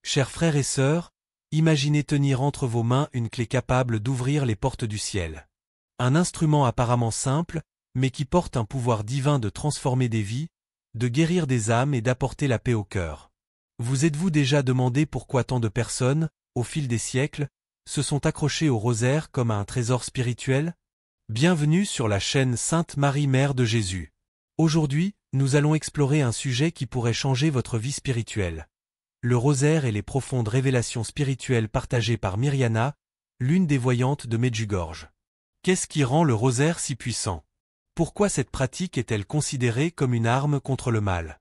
Chers frères et sœurs, imaginez tenir entre vos mains une clé capable d'ouvrir les portes du ciel. Un instrument apparemment simple, mais qui porte un pouvoir divin de transformer des vies, de guérir des âmes et d'apporter la paix au cœur. Vous êtes-vous déjà demandé pourquoi tant de personnes, au fil des siècles, se sont accrochées au rosaire comme à un trésor spirituel? Bienvenue sur la chaîne Sainte Marie Mère de Jésus. Aujourd'hui, nous allons explorer un sujet qui pourrait changer votre vie spirituelle. Le rosaire et les profondes révélations spirituelles partagées par Mirjana, l'une des voyantes de Medjugorje. Qu'est-ce qui rend le rosaire si puissant? Pourquoi cette pratique est-elle considérée comme une arme contre le mal?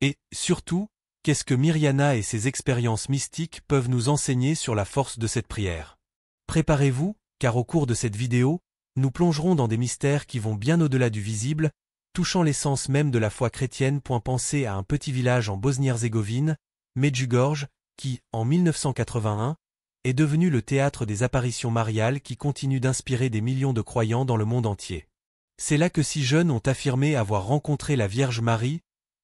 Et, surtout, qu'est-ce que Mirjana et ses expériences mystiques peuvent nous enseigner sur la force de cette prière? Préparez-vous, car au cours de cette vidéo, nous plongerons dans des mystères qui vont bien au-delà du visible, touchant l'essence même de la foi chrétienne. Pensez à un petit village en Bosnie-Herzégovine, Medjugorje, qui, en 1981, est devenu le théâtre des apparitions mariales qui continuent d'inspirer des millions de croyants dans le monde entier. C'est là que 6 jeunes ont affirmé avoir rencontré la Vierge Marie,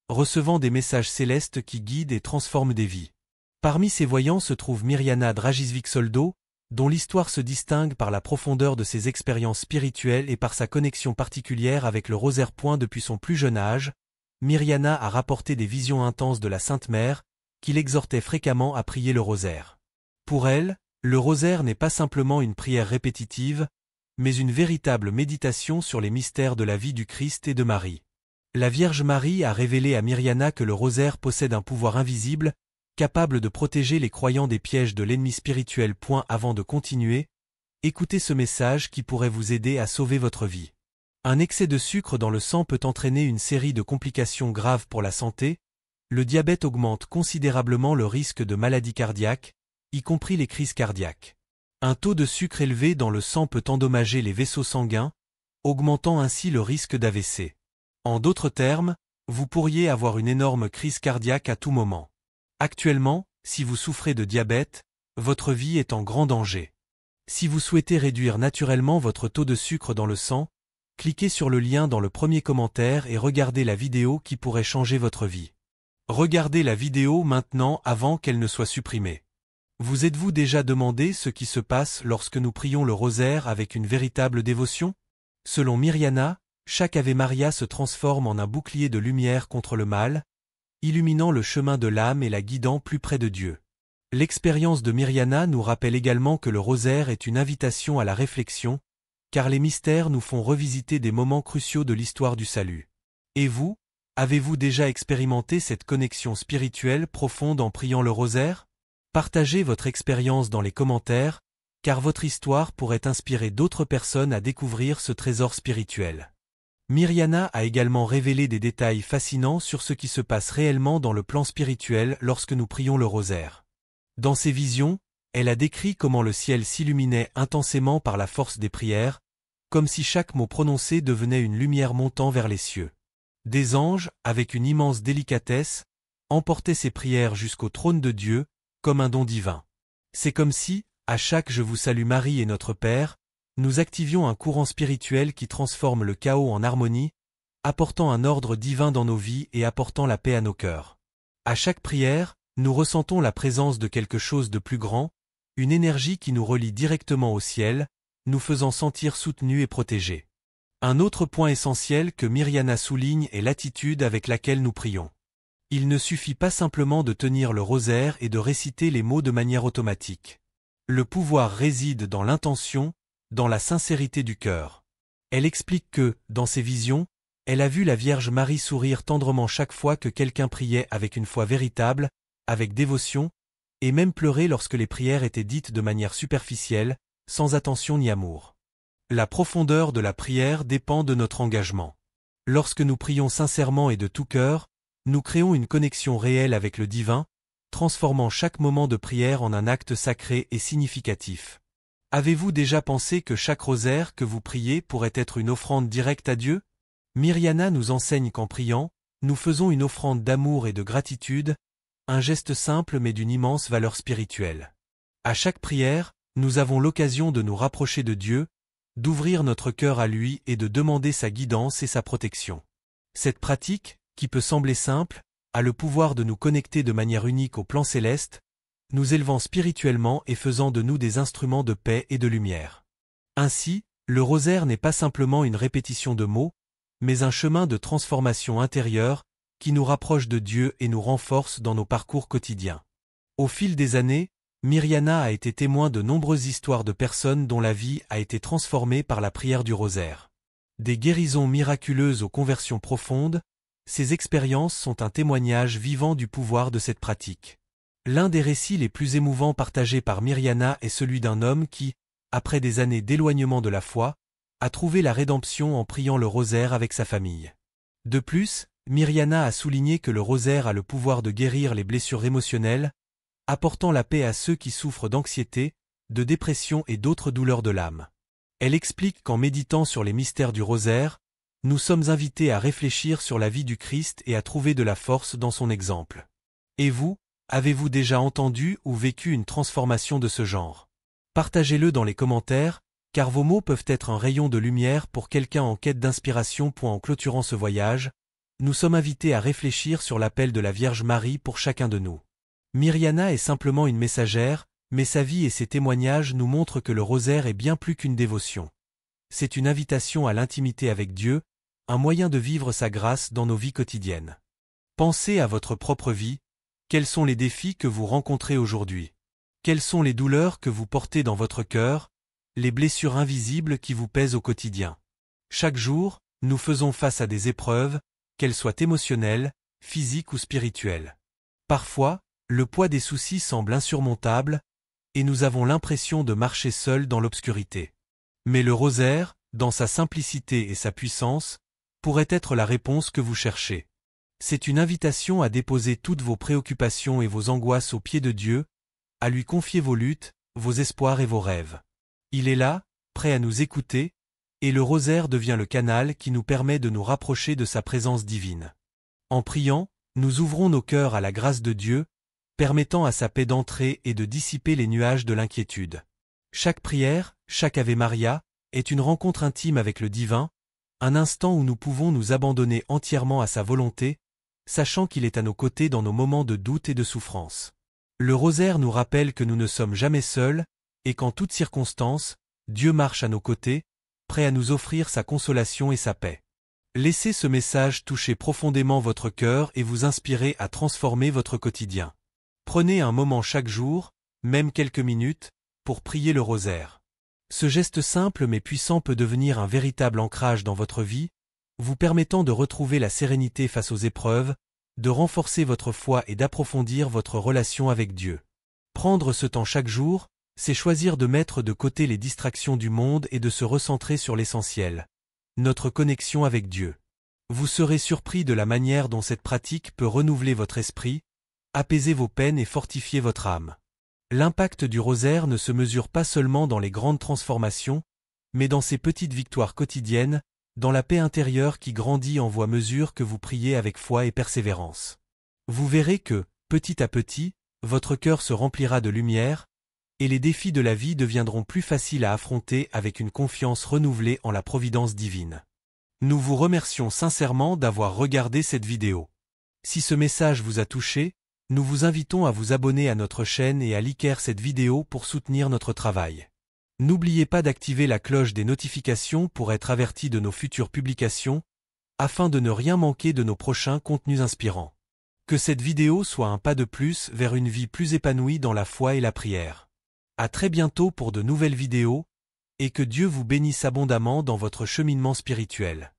recevant des messages célestes qui guident et transforment des vies. Parmi ces voyants se trouve Mirjana Dragicevic-Soldo, dont l'histoire se distingue par la profondeur de ses expériences spirituelles et par sa connexion particulière avec le rosaire. Depuis son plus jeune âge, Mirjana a rapporté des visions intenses de la Sainte Mère, qui l'exhortait fréquemment à prier le rosaire. Pour elle, le rosaire n'est pas simplement une prière répétitive, mais une véritable méditation sur les mystères de la vie du Christ et de Marie. La Vierge Marie a révélé à Mirjana que le rosaire possède un pouvoir invisible, capable de protéger les croyants des pièges de l'ennemi spirituel. Avant de continuer, écoutez ce message qui pourrait vous aider à sauver votre vie. Un excès de sucre dans le sang peut entraîner une série de complications graves pour la santé. Le diabète augmente considérablement le risque de maladies cardiaques, y compris les crises cardiaques. Un taux de sucre élevé dans le sang peut endommager les vaisseaux sanguins, augmentant ainsi le risque d'AVC. En d'autres termes, vous pourriez avoir une énorme crise cardiaque à tout moment. Actuellement, si vous souffrez de diabète, votre vie est en grand danger. Si vous souhaitez réduire naturellement votre taux de sucre dans le sang, cliquez sur le lien dans le premier commentaire et regardez la vidéo qui pourrait changer votre vie. Regardez la vidéo maintenant avant qu'elle ne soit supprimée. Vous êtes-vous déjà demandé ce qui se passe lorsque nous prions le rosaire avec une véritable dévotion? Selon Mirjana, chaque Ave Maria se transforme en un bouclier de lumière contre le mal, illuminant le chemin de l'âme et la guidant plus près de Dieu. L'expérience de Mirjana nous rappelle également que le rosaire est une invitation à la réflexion, car les mystères nous font revisiter des moments cruciaux de l'histoire du salut. Et vous, avez-vous déjà expérimenté cette connexion spirituelle profonde en priant le rosaire? Partagez votre expérience dans les commentaires, car votre histoire pourrait inspirer d'autres personnes à découvrir ce trésor spirituel. Mirjana a également révélé des détails fascinants sur ce qui se passe réellement dans le plan spirituel lorsque nous prions le rosaire. Dans ses visions, elle a décrit comment le ciel s'illuminait intensément par la force des prières, comme si chaque mot prononcé devenait une lumière montant vers les cieux. Des anges, avec une immense délicatesse, emportaient ces prières jusqu'au trône de Dieu, comme un don divin. C'est comme si, à chaque Je vous salue Marie et notre Père, nous activions un courant spirituel qui transforme le chaos en harmonie, apportant un ordre divin dans nos vies et apportant la paix à nos cœurs. À chaque prière, nous ressentons la présence de quelque chose de plus grand, une énergie qui nous relie directement au ciel, nous faisant sentir soutenus et protégés. Un autre point essentiel que Mirjana souligne est l'attitude avec laquelle nous prions. Il ne suffit pas simplement de tenir le rosaire et de réciter les mots de manière automatique. Le pouvoir réside dans l'intention, dans la sincérité du cœur. Elle explique que, dans ses visions, elle a vu la Vierge Marie sourire tendrement chaque fois que quelqu'un priait avec une foi véritable, avec dévotion, et même pleurer lorsque les prières étaient dites de manière superficielle, sans attention ni amour. La profondeur de la prière dépend de notre engagement. Lorsque nous prions sincèrement et de tout cœur, nous créons une connexion réelle avec le divin, transformant chaque moment de prière en un acte sacré et significatif. Avez-vous déjà pensé que chaque rosaire que vous priez pourrait être une offrande directe à Dieu? Mirjana nous enseigne qu'en priant, nous faisons une offrande d'amour et de gratitude, un geste simple mais d'une immense valeur spirituelle. À chaque prière, nous avons l'occasion de nous rapprocher de Dieu, d'ouvrir notre cœur à lui et de demander sa guidance et sa protection. Cette pratique, qui peut sembler simple, a le pouvoir de nous connecter de manière unique au plan céleste, nous élevant spirituellement et faisant de nous des instruments de paix et de lumière. Ainsi, le rosaire n'est pas simplement une répétition de mots, mais un chemin de transformation intérieure qui nous rapproche de Dieu et nous renforce dans nos parcours quotidiens. Au fil des années, Mirjana a été témoin de nombreuses histoires de personnes dont la vie a été transformée par la prière du rosaire. Des guérisons miraculeuses aux conversions profondes, ces expériences sont un témoignage vivant du pouvoir de cette pratique. L'un des récits les plus émouvants partagés par Mirjana est celui d'un homme qui, après des années d'éloignement de la foi, a trouvé la rédemption en priant le rosaire avec sa famille. De plus, Mirjana a souligné que le rosaire a le pouvoir de guérir les blessures émotionnelles, apportant la paix à ceux qui souffrent d'anxiété, de dépression et d'autres douleurs de l'âme. Elle explique qu'en méditant sur les mystères du rosaire, nous sommes invités à réfléchir sur la vie du Christ et à trouver de la force dans son exemple. Et vous, avez-vous déjà entendu ou vécu une transformation de ce genre? Partagez-le dans les commentaires, car vos mots peuvent être un rayon de lumière pour quelqu'un en quête d'inspiration. En clôturant ce voyage, nous sommes invités à réfléchir sur l'appel de la Vierge Marie pour chacun de nous. Mirjana est simplement une messagère, mais sa vie et ses témoignages nous montrent que le rosaire est bien plus qu'une dévotion. C'est une invitation à l'intimité avec Dieu, un moyen de vivre sa grâce dans nos vies quotidiennes. Pensez à votre propre vie, quels sont les défis que vous rencontrez aujourd'hui? Quelles sont les douleurs que vous portez dans votre cœur, les blessures invisibles qui vous pèsent au quotidien? Chaque jour, nous faisons face à des épreuves, qu'elles soient émotionnelles, physiques ou spirituelles. Parfois, le poids des soucis semble insurmontable, et nous avons l'impression de marcher seuls dans l'obscurité. Mais le rosaire, dans sa simplicité et sa puissance, pourrait être la réponse que vous cherchez. C'est une invitation à déposer toutes vos préoccupations et vos angoisses aux pieds de Dieu, à lui confier vos luttes, vos espoirs et vos rêves. Il est là, prêt à nous écouter, et le rosaire devient le canal qui nous permet de nous rapprocher de sa présence divine. En priant, nous ouvrons nos cœurs à la grâce de Dieu, permettant à sa paix d'entrer et de dissiper les nuages de l'inquiétude. Chaque prière, chaque Ave Maria, est une rencontre intime avec le divin, un instant où nous pouvons nous abandonner entièrement à sa volonté, sachant qu'il est à nos côtés dans nos moments de doute et de souffrance. Le rosaire nous rappelle que nous ne sommes jamais seuls, et qu'en toutes circonstances, Dieu marche à nos côtés, prêt à nous offrir sa consolation et sa paix. Laissez ce message toucher profondément votre cœur et vous inspirer à transformer votre quotidien. Prenez un moment chaque jour, même quelques minutes, pour prier le rosaire. Ce geste simple mais puissant peut devenir un véritable ancrage dans votre vie, vous permettant de retrouver la sérénité face aux épreuves, de renforcer votre foi et d'approfondir votre relation avec Dieu. Prendre ce temps chaque jour, c'est choisir de mettre de côté les distractions du monde et de se recentrer sur l'essentiel, notre connexion avec Dieu. Vous serez surpris de la manière dont cette pratique peut renouveler votre esprit, apaiser vos peines et fortifier votre âme. L'impact du rosaire ne se mesure pas seulement dans les grandes transformations, mais dans ces petites victoires quotidiennes, dans la paix intérieure qui grandit en mesure que vous priez avec foi et persévérance. Vous verrez que, petit à petit, votre cœur se remplira de lumière, et les défis de la vie deviendront plus faciles à affronter avec une confiance renouvelée en la providence divine. Nous vous remercions sincèrement d'avoir regardé cette vidéo. Si ce message vous a touché, nous vous invitons à vous abonner à notre chaîne et à liker cette vidéo pour soutenir notre travail. N'oubliez pas d'activer la cloche des notifications pour être averti de nos futures publications, afin de ne rien manquer de nos prochains contenus inspirants. Que cette vidéo soit un pas de plus vers une vie plus épanouie dans la foi et la prière. À très bientôt pour de nouvelles vidéos, et que Dieu vous bénisse abondamment dans votre cheminement spirituel.